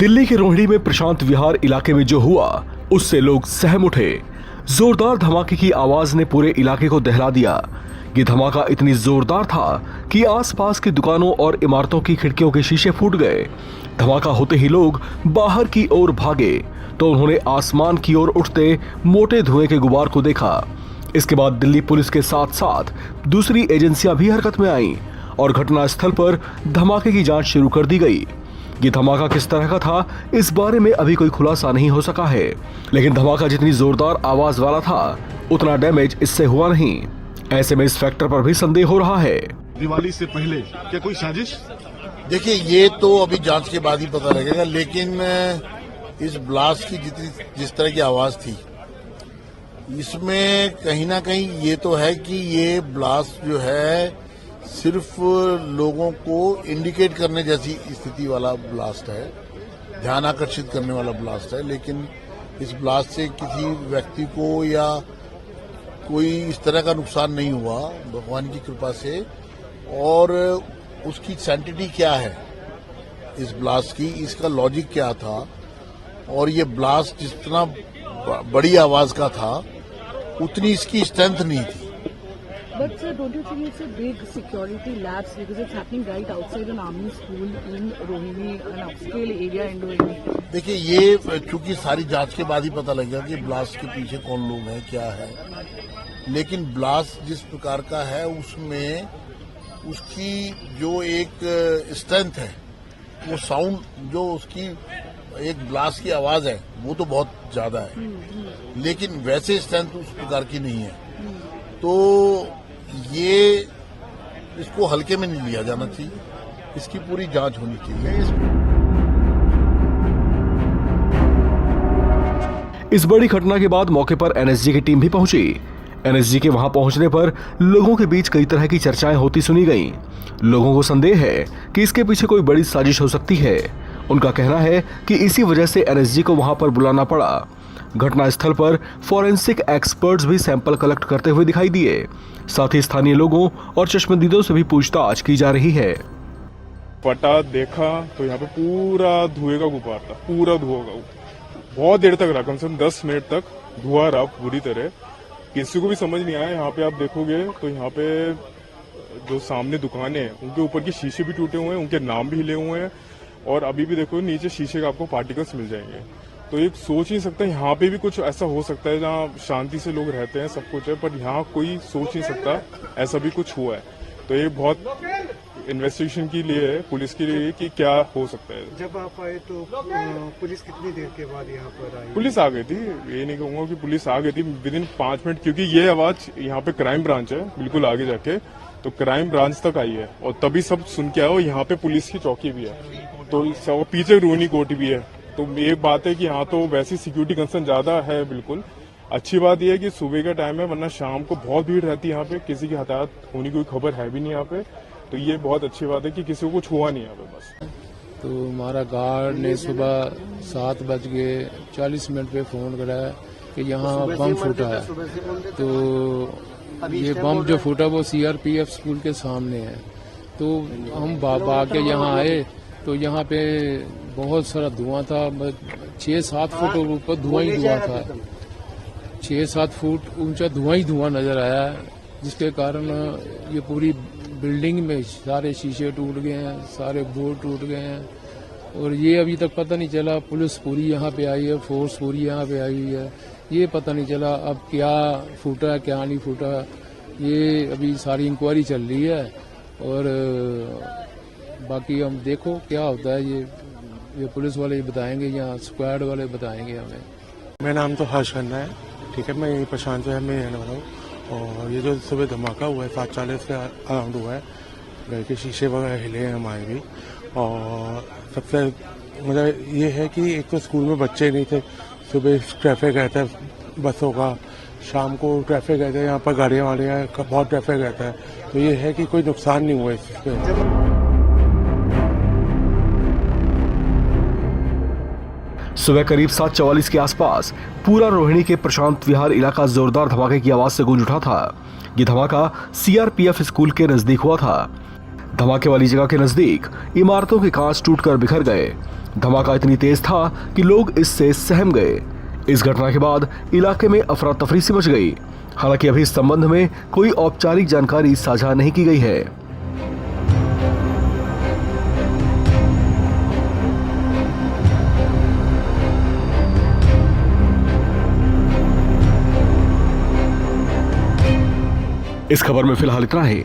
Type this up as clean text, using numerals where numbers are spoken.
दिल्ली के रोहिणी में प्रशांत विहार इलाके में जो हुआ उससे लोग सहम उठे। जोरदार धमाके की आवाज ने पूरे इलाके को दहला दिया। ये धमाका इतनी जोरदार था कि आसपास की दुकानों और इमारतों की खिड़कियों के शीशे फूट गए। धमाका होते ही लोग बाहर की ओर भागे तो उन्होंने आसमान की ओर उठते मोटे धुएं के गुबार को देखा। इसके बाद दिल्ली पुलिस के साथ साथ दूसरी एजेंसियां भी हरकत में आईं और घटनास्थल पर धमाके की जांच शुरू कर दी गई। ये धमाका किस तरह का था इस बारे में अभी कोई खुलासा नहीं हो सका है, लेकिन धमाका जितनी जोरदार आवाज वाला था उतना डैमेज इससे हुआ नहीं। ऐसे में इस फैक्टर पर भी संदेह हो रहा है। दिवाली से पहले क्या कोई साजिश? देखिए, ये तो अभी जांच के बाद ही पता लगेगा, लेकिन इस ब्लास्ट की जिस तरह की आवाज थी इसमें कहीं ना कहीं ये तो है कि ये ब्लास्ट जो है सिर्फ लोगों को इंडिकेट करने जैसी स्थिति वाला ब्लास्ट है, ध्यान आकर्षित करने वाला ब्लास्ट है। लेकिन इस ब्लास्ट से किसी व्यक्ति को या कोई इस तरह का नुकसान नहीं हुआ भगवान की कृपा से। और उसकी सैंटिटी क्या है इस ब्लास्ट की, इसका लॉजिक क्या था, और ये ब्लास्ट जितना बड़ी आवाज का था उतनी इसकी स्ट्रेंथ नहीं थी। But sir, don't you think it's a big security lapse because it's happening right outside an army school in Rohini, an upscale area in Rohini? देखिए, ये चूंकि सारी जांच के बाद ही पता लगेगा कि ब्लास्ट के पीछे कौन लोग हैं, क्या है। लेकिन ब्लास्ट जिस प्रकार का है उसमें उसकी जो एक स्ट्रेंथ है, वो साउंड जो उसकी एक ब्लास्ट की आवाज है वो तो बहुत ज्यादा है, लेकिन वैसे स्ट्रेंथ उस प्रकार की नहीं है। तो ये इसको हल्के में नहीं लिया जाना चाहिए, इसकी पूरी जांच होनी चाहिए। इस बड़ी घटना के बाद मौके पर एनएसजी की टीम भी पहुंची। एनएसजी के वहां पहुंचने पर लोगों के बीच कई तरह की चर्चाएं होती सुनी गईं। लोगों को संदेह है कि इसके पीछे कोई बड़ी साजिश हो सकती है। उनका कहना है कि इसी वजह से एनएसजी को वहां पर बुलाना पड़ा। घटनास्थल पर फॉरेंसिक एक्सपर्ट्स भी सैंपल कलेक्ट करते हुए दिखाई दिए। साथ ही स्थानीय लोगों और चश्मदीदों से भी पूछताछ की जा रही है। पटा देखा तो यहाँ पे पूरा धुएं का गुब्बार था, पूरा धुआं का, बहुत देर तक रहा, कम से कम 10 मिनट तक धुआं रहा पूरी तरह। किसी को भी समझ नहीं आया। यहाँ पे आप देखोगे तो यहाँ पे जो सामने दुकानें हैं उनके ऊपर के शीशे भी टूटे हुए हैं, उनके नाम भी हिले हुए हैं, और अभी भी देखो नीचे शीशे का आपको पार्टिकल्स मिल जाएंगे। तो एक सोच नहीं सकता यहाँ पे भी कुछ ऐसा हो सकता है जहाँ शांति से लोग रहते हैं, सब कुछ है, पर यहाँ कोई सोच नहीं सकता ऐसा भी कुछ हुआ है। तो ये बहुत इन्वेस्टिगेशन के लिए है, पुलिस के लिए, कि क्या हो सकता है। जब आप आए तो पुलिस कितनी देर के बाद यहाँ पर आई? पुलिस आ गई थी, ये नहीं कहूंगा कि पुलिस आ गई थी विदिन 5 मिनट, क्योंकि ये आवाज यहाँ पे क्राइम ब्रांच है, बिल्कुल आगे जाके, तो क्राइम ब्रांच तक आई है और तभी सब सुन के आए। और यहाँ पे पुलिस की चौकी भी है, तो पीछे रोहिणी कोर्ट भी है। तो ये बात है कि यहाँ तो वैसी सिक्योरिटी कंसर्न ज्यादा है। बिल्कुल अच्छी बात यह है कि सुबह का टाइम है, वरना शाम को बहुत भीड़ रहती है यहाँ पे, किसी की हताहत होने की कोई खबर है भी नहीं यहाँ पे। तो ये बहुत अच्छी बात है कि किसी को कुछ हुआ नहीं यहाँ पे बस। तो हमारा गार्ड ने सुबह 7:40 पे फोन कराया कि यहाँ बम फूटा है। तो ये बम जो फूटा वो सीआरपीएफ स्कूल के सामने है। तो हम भाग के यहाँ आए तो यहाँ पे बहुत सारा धुआं था, 6-7 फुट ऊपर धुआं ही धुआं था, 6-7 फुट ऊंचा धुआं ही धुआं नजर आया, जिसके कारण ये पूरी बिल्डिंग में सारे शीशे टूट गए हैं, सारे बोर्ड टूट गए हैं। और ये अभी तक पता नहीं चला, पुलिस पूरी यहाँ पे आई है, फोर्स पूरी यहाँ पे आई हुई है, ये पता नहीं चला अब क्या फूटा क्या नहीं फूटा। ये अभी सारी इंक्वायरी चल रही है और बाकी हम देखो क्या होता है। ये पुलिस वाले ही बताएंगे या स्क्वाड वाले बताएंगे हमें। मेरा नाम तो हर्ष खन्ना है, ठीक है। मैं प्रशांत जो है मैं रहने वाला हूँ। और ये जो सुबह धमाका हुआ है 7:40 के अराउंड हुआ है, घर के शीशे वगैरह हिले हैं हमारे भी। और सबसे मतलब ये है कि एक तो स्कूल में बच्चे नहीं थे, सुबह ट्रैफिक रहता है बसों का, शाम को ट्रैफिक रहता है, यहाँ पर गाड़ियाँ वाड़ियाँ बहुत ट्रैफिक रहता है। तो ये है कि कोई नुकसान नहीं हुआ इससे। सुबह करीब 7:44 के आसपास पूरा रोहिणी के प्रशांत विहार इलाका जोरदार धमाके की आवाज से गूंज उठा था। ये धमाका सीआरपीएफ स्कूल के नजदीक हुआ था। धमाके वाली जगह के नजदीक इमारतों के कांच टूटकर बिखर गए। धमाका इतनी तेज था कि लोग इससे सहम गए। इस घटना के बाद इलाके में अफरा तफरी सी मच गई। हालांकि अभी इस संबंध में कोई औपचारिक जानकारी साझा नहीं की गई है। इस खबर में फिलहाल इतना ही।